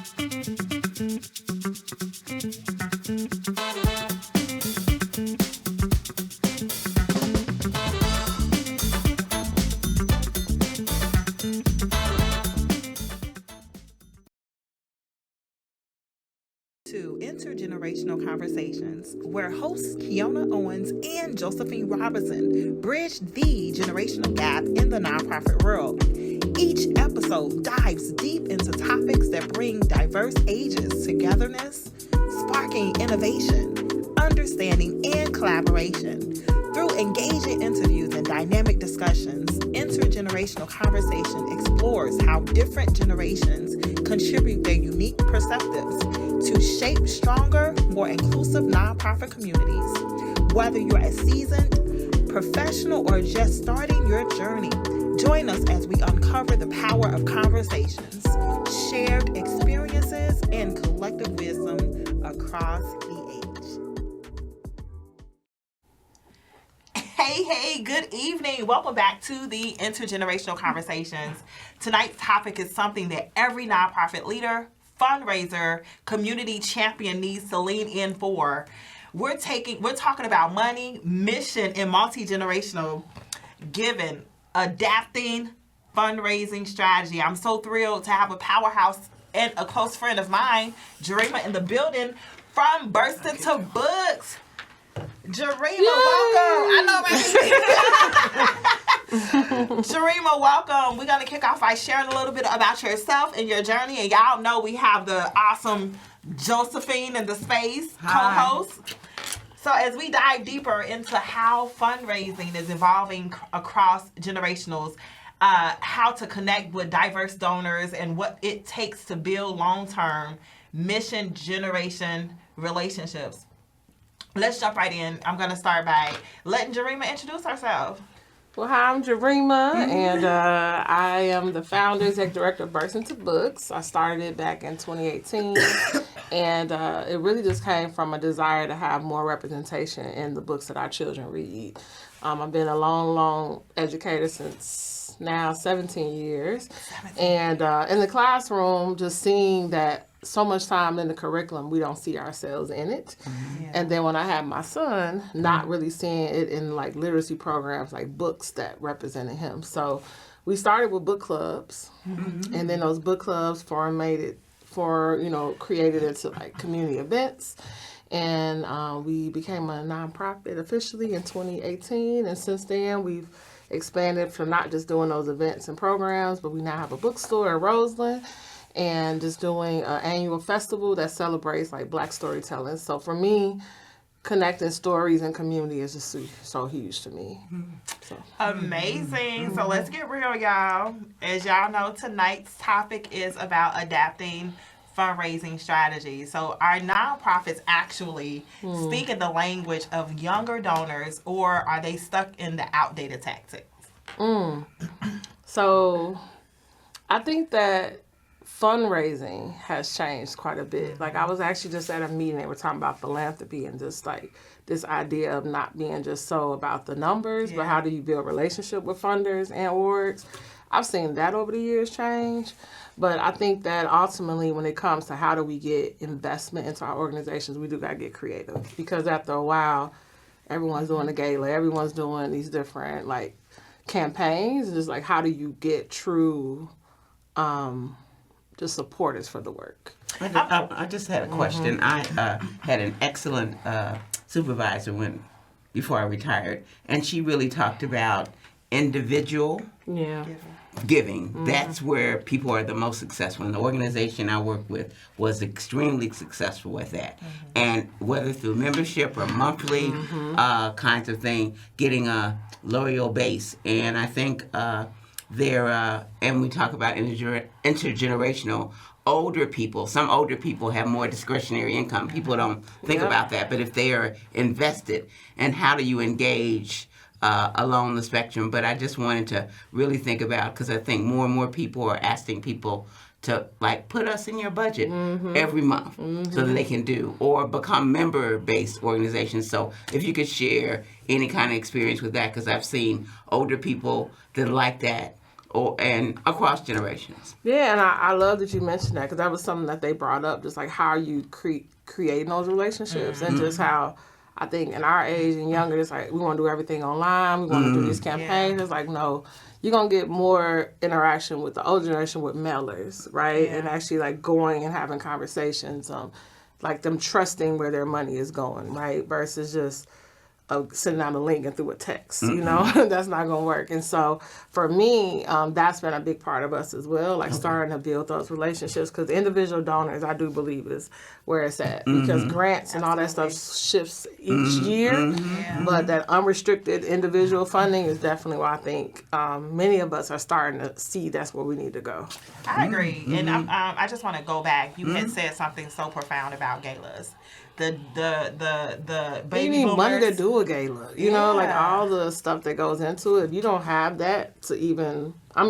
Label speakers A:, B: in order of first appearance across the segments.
A: To Intergenerational Conversations, where hosts Keona, Owens, and Josephine Robinson bridge the generational gap in the nonprofit world. Each episode dives deep into topics that bring diverse ages togetherness, sparking innovation, understanding, and collaboration. Through engaging interviews and dynamic discussions, Intergenerational Conversation explores how different generations contribute their unique perspectives to shape stronger, more inclusive nonprofit communities. Whether you're a seasoned professional or just starting your journey, join us as we uncover the power of conversations, shared experiences, and collective wisdom across the age. Hey, good evening. Welcome back to the Intergenerational Conversations. Tonight's topic is something that every nonprofit leader, fundraiser, community champion needs to lean in for. We're talking about money, mission, and multi-generational giving, adapting, fundraising strategy. I'm so thrilled to have a powerhouse and a close friend of mine, Jurema, in the building from Bursting to Books. Jurema, welcome. I know, right? Jurema, welcome. We're going to kick off by sharing a little bit about yourself and your journey. And y'all know we have the awesome Josephine in the space, co-host. So as we dive deeper into how fundraising is evolving across generationals, how to connect with diverse donors, and what it takes to build long-term mission generation relationships. Let's jump right in. I'm going to start by letting Jurema introduce herself.
B: Well, hi, I'm Jurema, and I am the founder, executive director of Bursting to Books. I started it back in 2018, and it really just came from a desire to have more representation in the books that our children read. I've been a long educator since now 17 years, and in the classroom, just seeing that so much time in the curriculum, we don't see ourselves in it. Mm-hmm. And then when I had my son, not really seeing it in like literacy programs, like books that represented him. So we started with book clubs, and then those book clubs created into like community events. And we became a nonprofit officially in 2018. And since then, we've expanded from not just doing those events and programs, but we now have a bookstore in Roseland, and just doing an annual festival that celebrates like Black storytelling. So for me, connecting stories and community is just so huge to me. So.
A: Amazing. So let's get real, y'all. As y'all know, tonight's topic is about adapting fundraising strategies. So our nonprofits actually speak in the language of younger donors, or are they stuck in the outdated tactics?
B: So I think that fundraising has changed quite a bit. Like I was actually just at a meeting, they were talking about philanthropy and just like this idea of not being just so about the numbers, but how do you build relationship with funders and orgs. I've seen that over the years change, but I think that ultimately when it comes to how do we get investment into our organizations, we do got to get creative, because after a while, everyone's doing a gala, everyone's doing these different like campaigns, and just like how do you get true just supporters for the work.
C: I just had a question. I had an excellent supervisor before I retired, and she really talked about individual giving. That's where people are the most successful. And the organization I worked with was extremely successful with that. And whether through membership or monthly kinds of thing, getting a loyal base. And I think and we talk about intergenerational older people. Some older people have more discretionary income. People don't think about that. But if they are invested, and how do you engage along the spectrum? But I just wanted to really think about, because I think more and more people are asking people to like put us in your budget every month so that they can do, or become member-based organizations. So if you could share any kind of experience with that, because I've seen older people that like that, and across generations.
B: Yeah, and I love that you mentioned that because that was something that they brought up, just like how are you creating those relationships and just how I think in our age and younger, it's like we want to do everything online. We want to do these campaigns. It's like, no, you're going to get more interaction with the older generation with mailers, right? And actually like going and having conversations, like them trusting where their money is going, right? Versus just sending out a link and through a text, you know, that's not going to work. And so for me, that's been a big part of us as well, like starting to build those relationships because individual donors, I do believe is where it's at because grants and all that stuff shifts each year, but that unrestricted individual funding is definitely where I think many of us are starting to see that's where we need to go.
A: I agree. And I just want to go back. You had said something so profound about galas. The baby
B: you need
A: boomers.
B: money to do a gala, you know, like all the stuff that goes into it. If you don't have that to even, I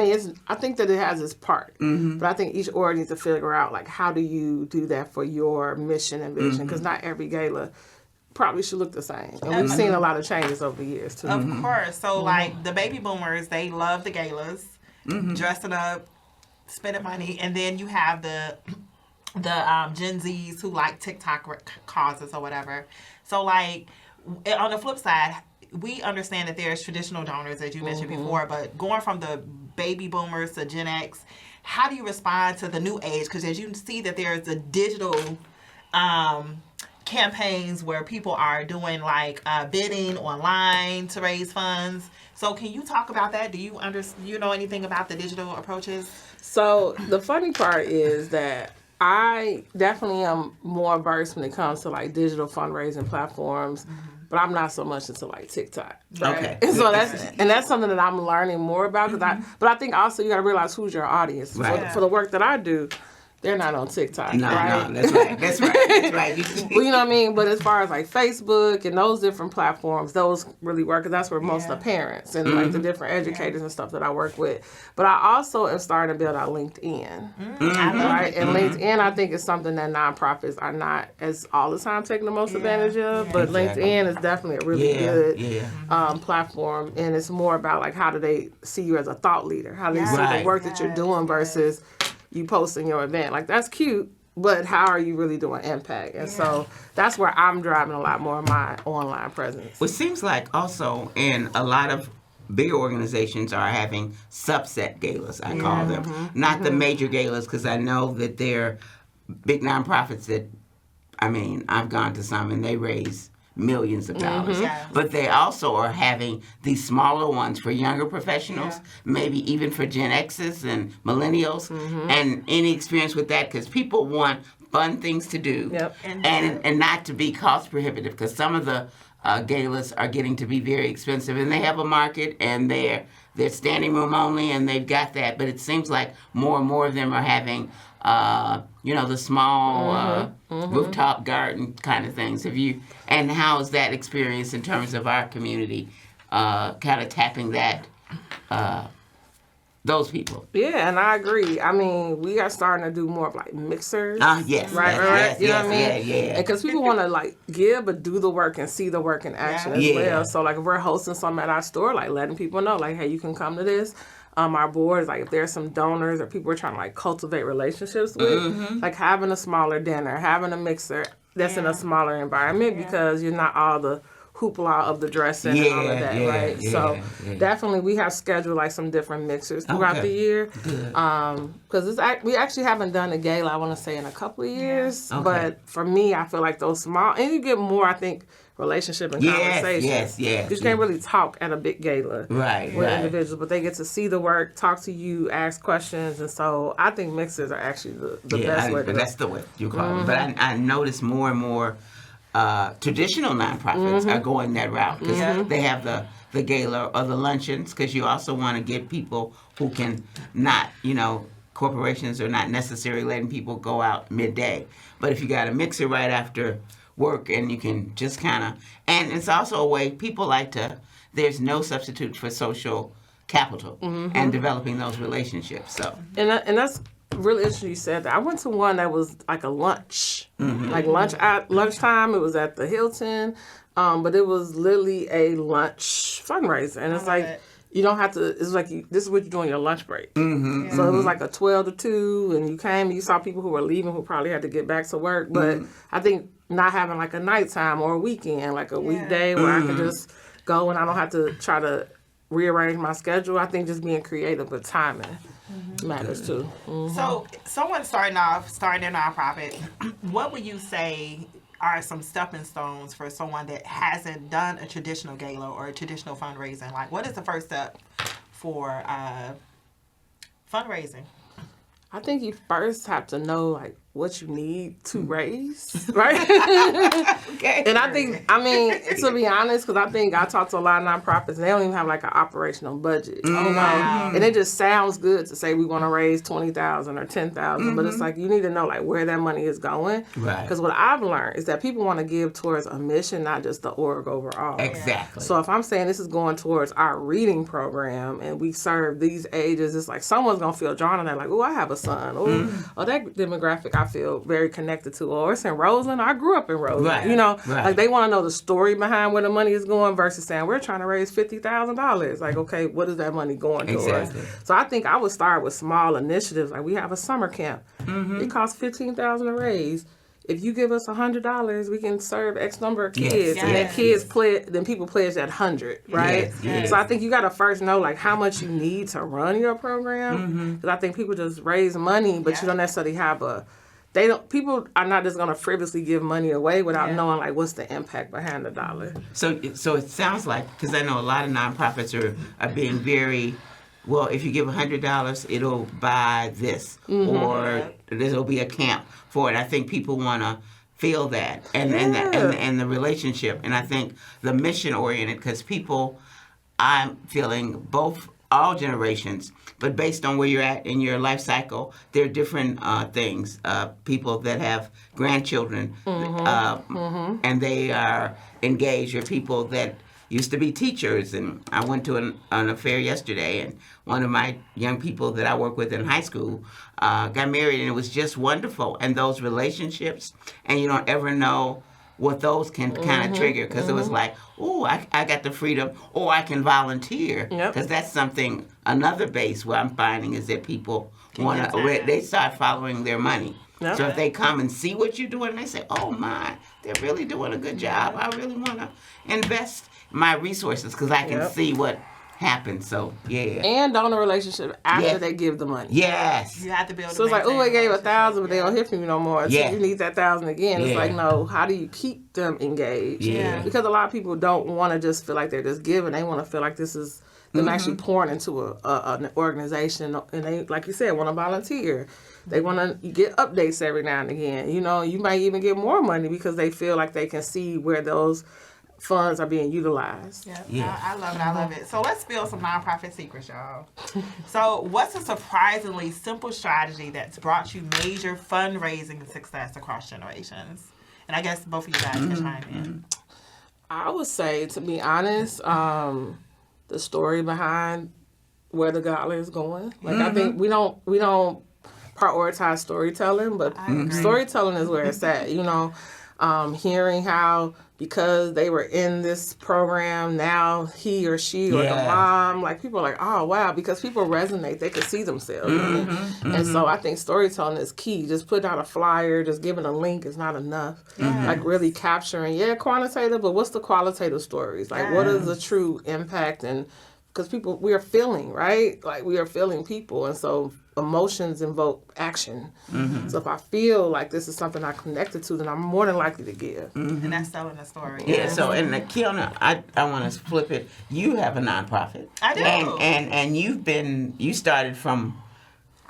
B: think that it has its part, but I think each org needs to figure out like how do you do that for your mission and vision because not every gala probably should look the same. And we've seen a lot of changes over the years too.
A: Of course. So like the baby boomers, they love the galas, dressing up, spending money, and then you have the Gen Zs who like TikTok causes or whatever. So like on the flip side, we understand that there's traditional donors as you mentioned before, but going from the baby boomers to Gen X, how do you respond to the new age? Because as you see that there's the digital campaigns where people are doing like bidding online to raise funds. So can you talk about that? Do you know anything about the digital approaches?
B: So the funny part is that I definitely am more versed when it comes to like digital fundraising platforms, but I'm not so much into like TikTok. Right?
C: Okay.
B: And so that's something that I'm learning more about. But I think also you got to realize who's your audience.
C: Right.
B: For the work that I do, they're not on TikTok.
C: No,
B: right?
C: no, that's right.
B: Well, you know what I mean? But as far as like Facebook and those different platforms, those really work because that's where most of the parents and like the different educators and stuff that I work with. But I also am starting to build out LinkedIn. Right? And LinkedIn, I think, is something that nonprofits are not as all the time taking the most advantage of. But LinkedIn is definitely a really good platform. And it's more about like how do they see you as a thought leader? How do they see the work that you're doing versus you posting your event. Like, that's cute, but how are you really doing impact? And so that's where I'm driving a lot more of my online presence.
C: Well, it seems like also in a lot of bigger organizations are having subset galas, I call them. Not the major galas, because I know that they're big nonprofits that, I've gone to some and they raise millions of dollars. But they also are having these smaller ones for younger professionals, maybe even for Gen X's and millennials. And any experience with that, because people want fun things to do and not to be cost prohibitive, because some of the galas are getting to be very expensive, and they have a market, and they're standing room only, and they've got that. But it seems like more and more of them are having the small rooftop garden kind of things. And how is that experience in terms of our community, kind of tapping that, those people?
B: Yeah, and I agree. We are starting to do more of like mixers.
C: Yes.
B: Right. You know what I mean?
C: Yeah.
B: Because people want to like give, but do the work and see the work in action as well. So like if we're hosting something at our store, like letting people know, like, hey, you can come to this. Our board is like if there's some donors or people we're trying to like cultivate relationships with, like having a smaller dinner, having a mixer that's in a smaller environment because you're not all the hoopla of the dressing and all of that, right? So definitely we have scheduled like some different mixers throughout the year. Because we actually haven't done a gala, I want to say, in a couple of years. But for me, I feel like those small, and you get more, I think, relationship and conversation.
C: Yes.
B: You can't really talk at a big gala with individuals, but they get to see the work, talk to you, ask questions, and so I think mixers are actually the best way to go.
C: That's the way you call it. But I notice more and more traditional nonprofits are going that route because they have the gala or the luncheons, because you also want to get people who can not, corporations are not necessarily letting people go out midday. But if you got a mixer right after work and you can just kind of, and it's also a way people like to, there's no substitute for social capital and developing those relationships. So
B: and that's really interesting you said that. I went to one that was like a lunch, like lunchtime. It was at the Hilton, but it was literally a lunch fundraiser, and it's like you don't have to, it's like this is what you do on your lunch break. Mm-hmm. So it was like a 12 to 2, and you came and you saw people who were leaving who probably had to get back to work. But I think not having like a nighttime or a weekend, like a weekday where I can just go and I don't have to try to rearrange my schedule. I think just being creative with timing matters too. Mm-hmm.
A: So someone starting their nonprofit, what would you say are some stepping stones for someone that hasn't done a traditional gala or a traditional fundraising? Like, what is the first step for fundraising?
B: I think you first have to know like what you need to raise, right?
C: Okay.
B: And I think, to be honest, because I think I talk to a lot of nonprofits, and they don't even have like an operational budget.
A: Wow.
B: And it just sounds good to say we want to raise $20,000 or $10,000, but it's like you need to know like where that money is going.
C: Right.
B: Because what I've learned is that people want to give towards a mission, not just the org overall.
C: Exactly.
B: So if I'm saying this is going towards our reading program and we serve these ages, it's like someone's going to feel drawn to that, like, oh, I have a son. Oh, that demographic I feel very connected to. Or it's in Roseland. I grew up in Roseland.
C: Right.
B: You know,
C: Right.
B: like they want to know the story behind where the money is going versus saying we're trying to raise $50,000. Like, okay, what is that money going towards?
C: Exactly.
B: So I think I would start with small initiatives. Like we have a summer camp. It costs $15,000 to raise. If you give us $100, we can serve X number of kids,
C: Yes.
B: and then then people pledge that 100, right?
C: Yes.
B: So I think you got to first know like how much you need to run your program, because I think people just raise money, but you don't necessarily have people are not just going to frivolously give money away without knowing like what's the impact behind the dollar.
C: So it sounds like, because I know a lot of nonprofits are being very, well, if you give $100, it'll buy this, or there'll be a camp for it. I think people want to feel that and the relationship, and I think the mission oriented, because people, I'm feeling both all generations, but based on where you're at in your life cycle, there are different things. People that have grandchildren and they are engaged, or people that used to be teachers. And I went to an affair yesterday, and one of my young people that I work with in high school got married, and it was just wonderful. And those relationships, and you don't ever know what those can kind of trigger, because it was like, oh, I got the freedom, or I can volunteer, because that's something, another base where I'm finding is that people want to, they start following their money. Yep. So if they come and see what you're doing, they say, oh my, they're really doing a good job. I really want to invest my resources because I can see what happens. So,
B: And donor relationship after they give the money.
C: Yes.
A: You have to build.
B: So it's like, oh, they gave 1,000, but they don't hear from you no more.
C: Yeah.
B: So you need that 1,000 again. It's like, no, how do you keep them engaged?
C: Yeah.
B: Because a lot of people don't want to just feel like they're just giving. They want to feel like this is them actually pouring into an organization, and they, like you said, want to volunteer. They want to get updates every now and again. You know, you might even get more money because they feel like they can see where those funds are being utilized.
A: Yeah. I love it. I love it. So let's spill some nonprofit secrets, y'all. So what's a surprisingly simple strategy that's brought you major fundraising success across generations? And I guess both of you guys can chime in.
B: I would say, to be honest, the story behind where the gala is going. Like I think we don't prioritize storytelling, but storytelling is where it's at. You know, hearing how because they were in this program, now he or she or the mom, like people are like, oh wow, because people resonate, they can see themselves in it. And so I think storytelling is key. Just putting out a flyer, just giving a link is not enough. Like really capturing, quantitative, but what's the qualitative stories? Like what is the true impact? And because people, we are feeling, right? Like we are feeling people, and so emotions invoke action. So if I feel like this is something I'm connected to, then I'm more than likely to give.
A: And that's telling the story.
C: Yeah, so, and Keona, I want to flip it. You have a nonprofit.
A: I do.
C: And you started from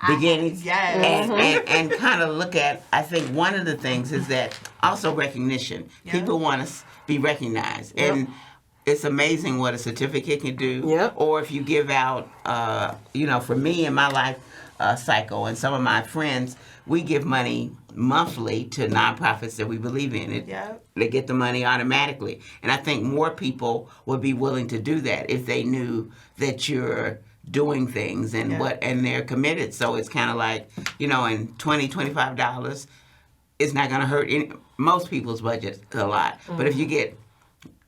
C: beginnings. And kind of look at, I think one of the things is that also recognition. People want to be recognized. And it's amazing what a certificate can do. Or if you give out, for me in my life cycle and some of my friends, we give money monthly to nonprofits that we believe in. They get the money automatically. And I think more people would be willing to do that if they knew that you're doing things and and they're committed. So it's kind of like, and $20, $25 is not going to hurt most people's budget a lot. But if you get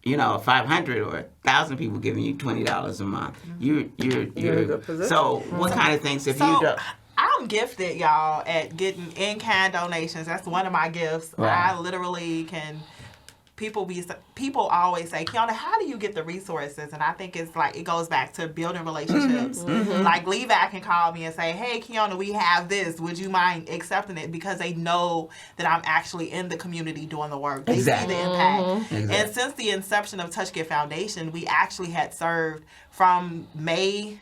C: you know, 500 or 1,000 people giving you $20 a month. You're
B: in a good position.
C: So what kind of things have you done?
A: I'm gifted, y'all, at getting in-kind donations. That's one of my gifts.
C: Right.
A: I literally can. People always say, Keona, how do you get the resources? And I think it's like, it goes back to building relationships. Like Levi can call me and say, hey, Keona, we have this. Would you mind accepting it? Because they know that I'm actually in the community doing the work. They see the impact. And since the inception of Touch Gift Foundation, we actually had served from March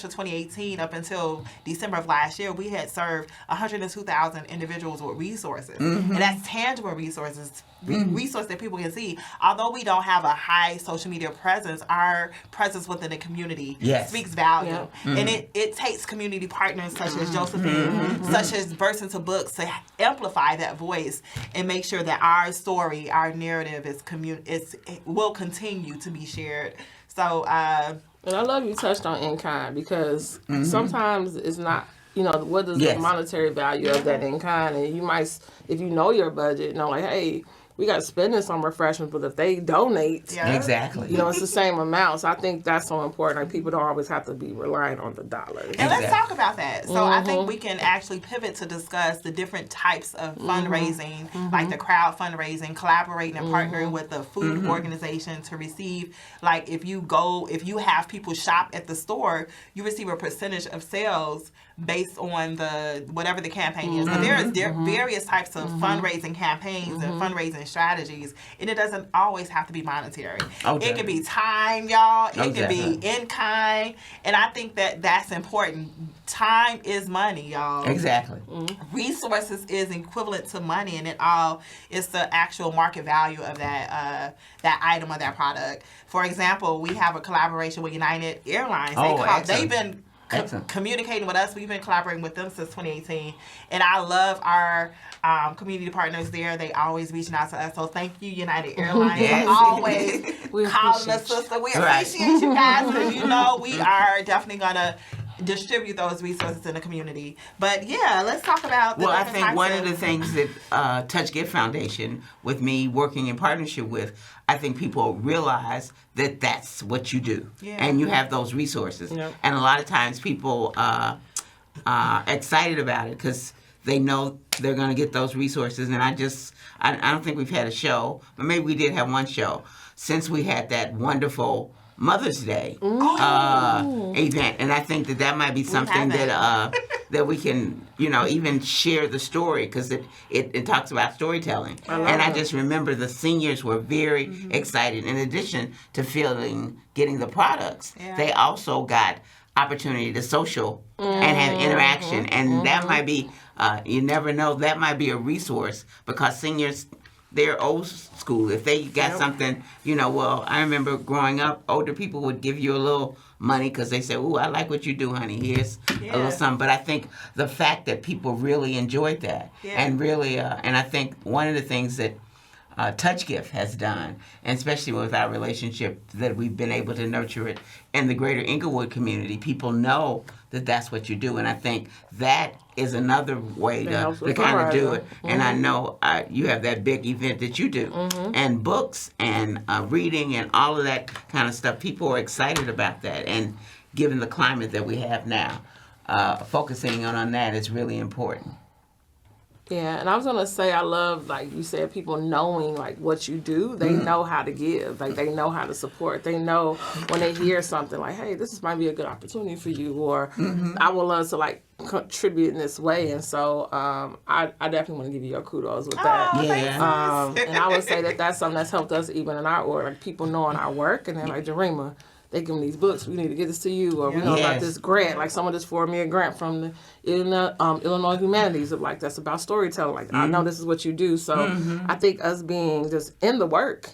A: of 2018 up until December of last year, we had served 102,000 individuals with resources. And that's tangible resources, resource that people can see. Although we don't have a high social media presence, our presence within the community speaks value. And it takes community partners such as Josephine, such as Burst Into Books to amplify that voice and make sure that our story, our narrative it will continue to be shared. So,
B: and I love you touched on in-kind because sometimes it's not, you know, what is the monetary value of that in-kind? And you might, if you know your budget, know like, hey, we got to spend this on refreshments, but if they donate,
C: exactly,
B: you know, it's the same amount. So I think that's so important. Like, people don't always have to be relying on the dollars.
A: And let's talk about that. So I think we can actually pivot to discuss the different types of fundraising, like the crowd fundraising, collaborating and partnering with the food organization to receive, like if you have people shop at the store, you receive a percentage of sales based on whatever the campaign is. But there are various types of fundraising campaigns and fundraising strategies, and it doesn't always have to be monetary. It can be time, y'all. It can be in kind, and I think that that's important. Time is money, y'all.
C: Exactly.
A: Resources is equivalent to money, and it all is the actual market value of that item or that product. For example, we have a collaboration with United Airlines. They've been communicating with us. We've been collaborating with them since 2018, and I love our community partners there. They always reaching out to us. So thank you, United Airlines, for always calling us, sister. We appreciate you guys, because you know we are definitely gonna distribute those resources in the community. But yeah, let's talk about
C: I think one of the things that Touch Gift Foundation, with me working in partnership with, I think people realize that that's what you do, and you have those resources. And a lot of times people are excited about it because they know they're going to get those resources. And I don't think we've had a show, but maybe we did have one show since we had that wonderful Mother's Day event, and I think that might be something that we can, you know, even share the story, because it talks about storytelling. I just remember the seniors were very excited. In addition to getting the products, they also got opportunity to social and have interaction, and that might be you never know, that might be a resource, because seniors, they're old school. If they got something, you know, well, I remember growing up, older people would give you a little money because they said, ooh, I like what you do, honey. Here's a little something. But I think the fact that people really enjoyed that and really, and I think one of the things that Touch Gift has done, and especially with our relationship that we've been able to nurture it in the greater Inglewood community, people know that that's what you do. And I think that is another way to kind of do it. And I know you have that big event that you do, and books and reading and all of that kind of stuff. People are excited about that. And given the climate that we have now, focusing on that is really important.
B: Yeah, and I was going to say, I love, like you said, people knowing, like, what you do. They know how to give. Like, they know how to support. They know when they hear something like, hey, this might be a good opportunity for you, or I would love to, like, contribute in this way. And so I definitely want to give you your kudos with that. And I would say that that's something that's helped us even in our org. Like, people knowing our work, and they're like, Jurema, they give me these books, we need to get this to you, or we know about this grant. Like, someone just forwarded me a grant from the Illinois Humanities, like, that's about storytelling. Like, I know this is what you do. So I think us being just in the work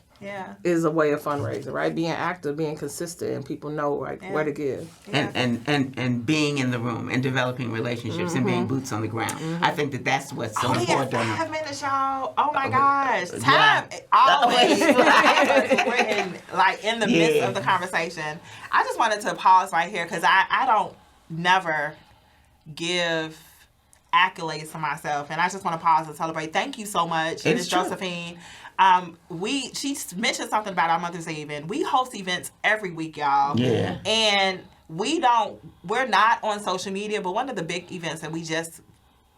B: is a way of fundraising, right? Being active, being consistent, and people know, like, where to give.
C: And being in the room and developing relationships and being boots on the ground. I think that's what's so important.
A: 5 minutes, y'all. Oh my gosh. Time always. We're in the midst of the conversation. I just wanted to pause right here, because I don't never give accolades for myself, and I just want to pause and celebrate. Thank you so much, Ms. Josephine. She mentioned something about our Mother's Day event. We host events every week, y'all.
C: Yeah.
A: And we're not on social media, but one of the big events that we just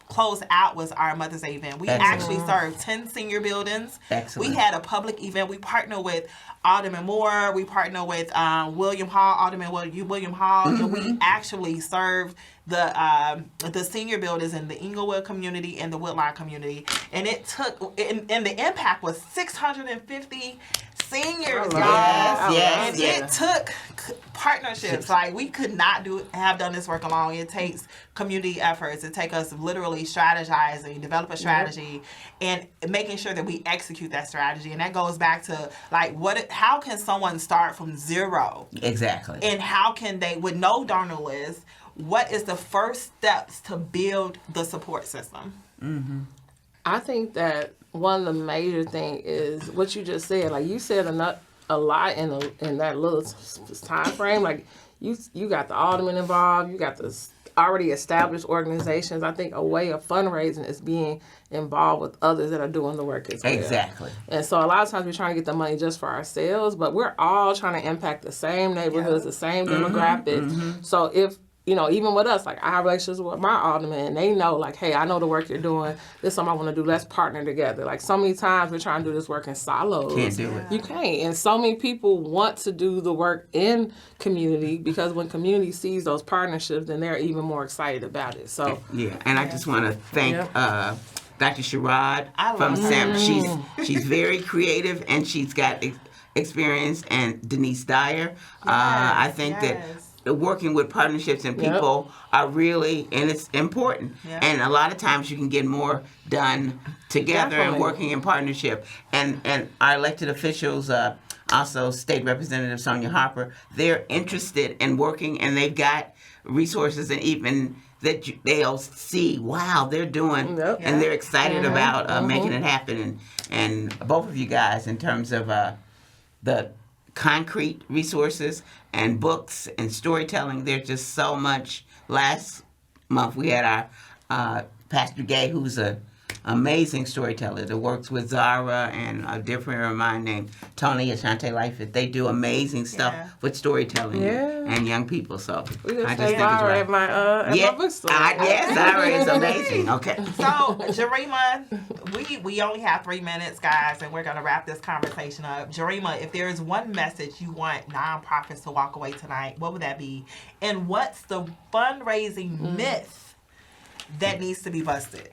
A: closed out was our Mother's Day event. We actually served 10 senior buildings.
C: Excellent.
A: We had a public event. We partnered with Alderman Moore. We partnered with William Hall, Alderman William Hall. And we actually served the senior buildings in the Inglewood community and the Woodline community. And it took, and the impact was 650 seniors, guys.
C: Yes.
A: It took partnerships. Like, we could not have done this work alone. It takes community efforts. It takes us literally strategizing, develop a strategy, and making sure that we execute that strategy. And that goes back to, like, how can someone start from zero?
C: Exactly.
A: And how can they, with no donor list, what is the first steps to build the support system?
B: Mm-hmm. I think that one of the major things is what you just said. Like, you said a lot in that little time frame. Like, you got the alderman involved. You got the already established organizations. I think a way of fundraising is being involved with others that are doing the work as well.
C: Exactly.
B: And so a lot of times we're trying to get the money just for ourselves, but we're all trying to impact the same neighborhoods, the same demographics. So if, even with us, like, I have relationships with my alderman, and they know, like, hey, I know the work you're doing. This is something I want to do. Let's partner together. Like, so many times we're trying to do this work in silos.
C: Can't do it.
B: You can't. And so many people want to do the work in community, because when community sees those partnerships, then they're even more excited about it. So
C: and I just want to thank Dr. Sherrod from Sam. She's very creative, and she's got experience, and Denise Dyer. I think that working with partnerships and people are really, and it's important. And a lot of times you can get more done together and working in partnership. And our elected officials, also State Representative Sonia Harper, they're interested in working, and they've got resources, and even that they'll see, wow, they're doing, and they're excited about making it happen. And both of you guys, in terms of the concrete resources and books and storytelling, there's just so much. Last month we had our Pastor Gay, who's an amazing storyteller that works with Zara and a dear friend of mine named Tony Ashante Lightfoot. They do amazing stuff with storytelling and young people. So
B: we just
C: I just think
B: Zara at my bookstore.
C: Zara is amazing. Okay.
A: So, Jurema, we only have 3 minutes, guys, and we're going to wrap this conversation up. Jurema, if there is one message you want nonprofits to walk away tonight, what would that be? And what's the fundraising myth that needs to be busted?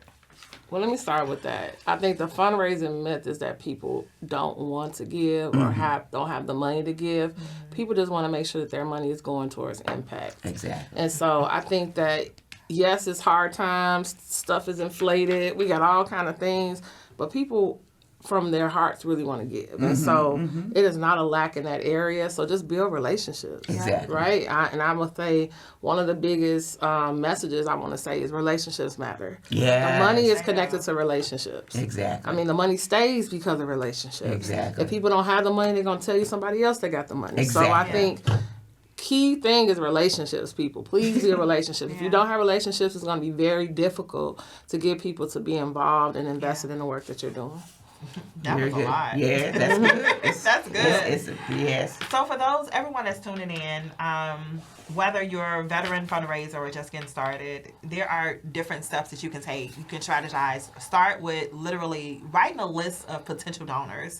B: Well, let me start with that. I think the fundraising myth is that people don't want to give or don't have the money to give. People just want to make sure that their money is going towards impact.
C: Exactly.
B: And so I think that, yes, it's hard times. Stuff is inflated. We got all kind of things. But people from their hearts really want to give. And so it is not a lack in that area. So just build relationships.
C: Exactly.
B: Right? And I would say one of the biggest messages I want to say is relationships matter.
C: Yeah.
B: The money is connected to relationships.
C: Exactly.
B: I mean, the money stays because of relationships.
C: Exactly.
B: If people don't have the money, they're going to tell you somebody else they got the money.
C: Exactly.
B: So I think key thing is relationships, people. Please build relationships. If you don't have relationships, it's going to be very difficult to get people to be involved and invested in the work that you're doing.
A: That was a lot.
C: Yeah, that's good.
A: That's good.
C: Yes.
A: So for everyone that's tuning in, whether you're a veteran fundraiser or just getting started, there are different steps that you can take. You can strategize. Start with literally writing a list of potential donors.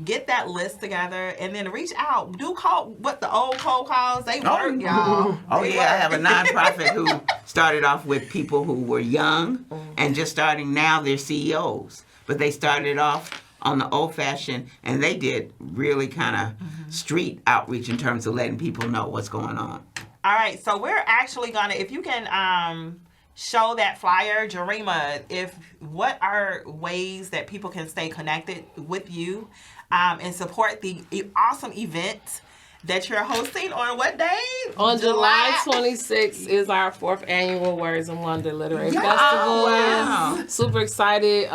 A: Get that list together, and then reach out. Do what the old cold calls. They work, y'all.
C: I have a nonprofit who started off with people who were young and just starting now. They're CEOs. But they started off on the old-fashioned, and they did really kind of street outreach in terms of letting people know what's going on.
A: All right, so we're actually going to, if you can show that flyer, Jurema, what are ways that people can stay connected with you and support the awesome event that you're hosting on what day?
B: On July 26th is our 4th annual Words and Wonder Literary Festival.
C: Wow.
B: Super excited.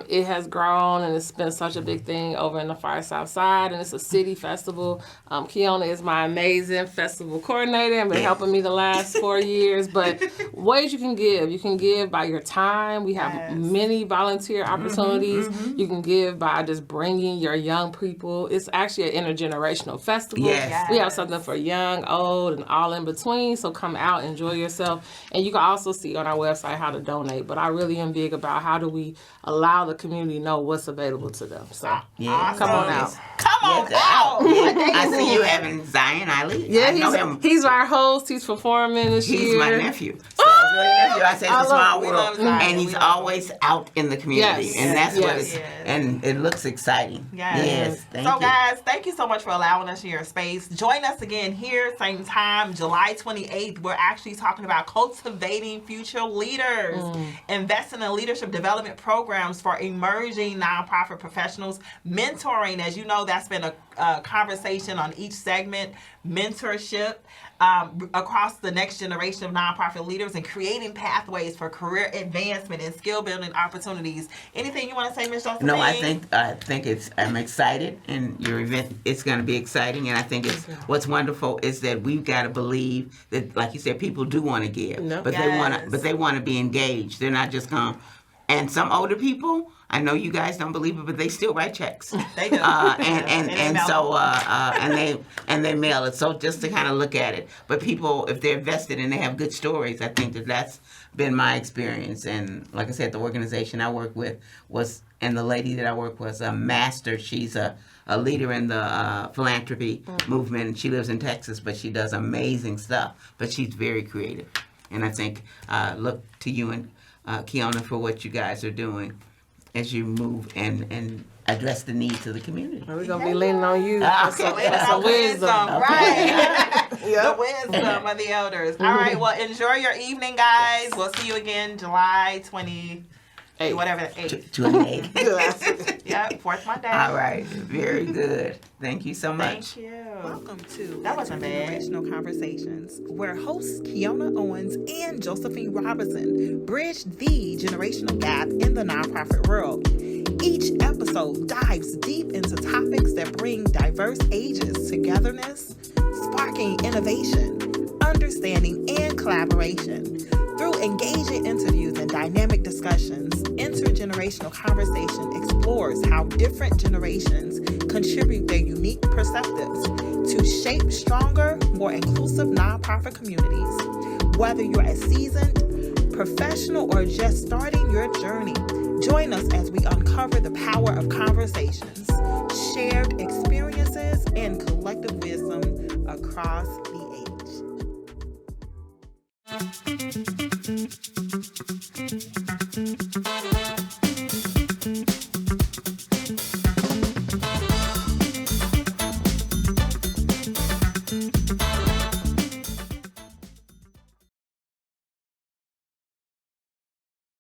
B: It has grown and it's been such a big thing over in the far south side, and it's a city festival. Keona is my amazing festival coordinator and been helping me the last 4 years. But ways you can give by your time. We have many volunteer opportunities. You can give by just bringing your young people. It's actually an intergenerational festival.
C: Yes.
B: We have something for young, old, and all in between. So come out, enjoy yourself. And you can also see on our website how to donate. But I really am big about how do we allow the community know what's available to them. So come on out.
A: Come on out.
C: I see you having Zion Ali.
B: Yeah,
C: I know him.
B: he's our host. He's performing this year.
C: He's my nephew. So I say it's a small world,
A: Zion.
C: and he's always out in the community,
B: Yes.
C: and that's what
B: Yes.
C: it's. And it looks exciting.
A: Yes.
C: Thank
A: So,
C: you.
A: guys, thank you so much for allowing us your space. Join us again here, same time, July 28th. We're actually talking about cultivating future leaders, investing in leadership development programs for emerging nonprofit professionals, mentoring. As you know, that's been a conversation on each segment, mentorship across the next generation of nonprofit leaders, and creating pathways for career advancement and skill building opportunities. Anything you want to say, Ms. Josephine?
C: No, I think I'm excited, and your event it's going to be exciting, and I think it's what's wonderful is that we've got to believe that, like you said, people do want to give, but they want to be engaged. They're not just going. And some older people, I know you guys don't believe it, but they still write checks.
A: They do.
C: And they mail it. So just to kind of look at it. But people, if they're vested and they have good stories, I think that's been my experience. And like I said, the organization I work with and the lady that I work with was a master. She's a leader in the philanthropy movement. She lives in Texas, but she does amazing stuff. But she's very creative. And I think, look to you and Keona for what you guys are doing as you move and address the needs of the community.
B: We're going to be leaning on you
A: For
B: for some wisdom.
A: Right. The wisdom of the elders. All right, well, enjoy your evening, guys. We'll see you again July 28th. Whatever, 8th.
C: 28.
A: Yep, 4th Monday.
C: All right, very good. Thank you so much.
A: Thank you.
D: Welcome to
A: That wasn't bad.
D: Intergenerational Conversations, where hosts Keona Owens and Josephine Robinson bridge the generational gap in the nonprofit world. Each episode dives deep into topics that bring diverse ages togetherness, sparking innovation, understanding, and collaboration. Through engaging interviews and dynamic discussions, Intergenerational Conversation explores how different generations contribute their unique perspectives to shape stronger, more inclusive nonprofit communities. Whether you're a seasoned professional or just starting your journey, join us as we uncover the power of conversations, shared experiences, and collective wisdom across the age.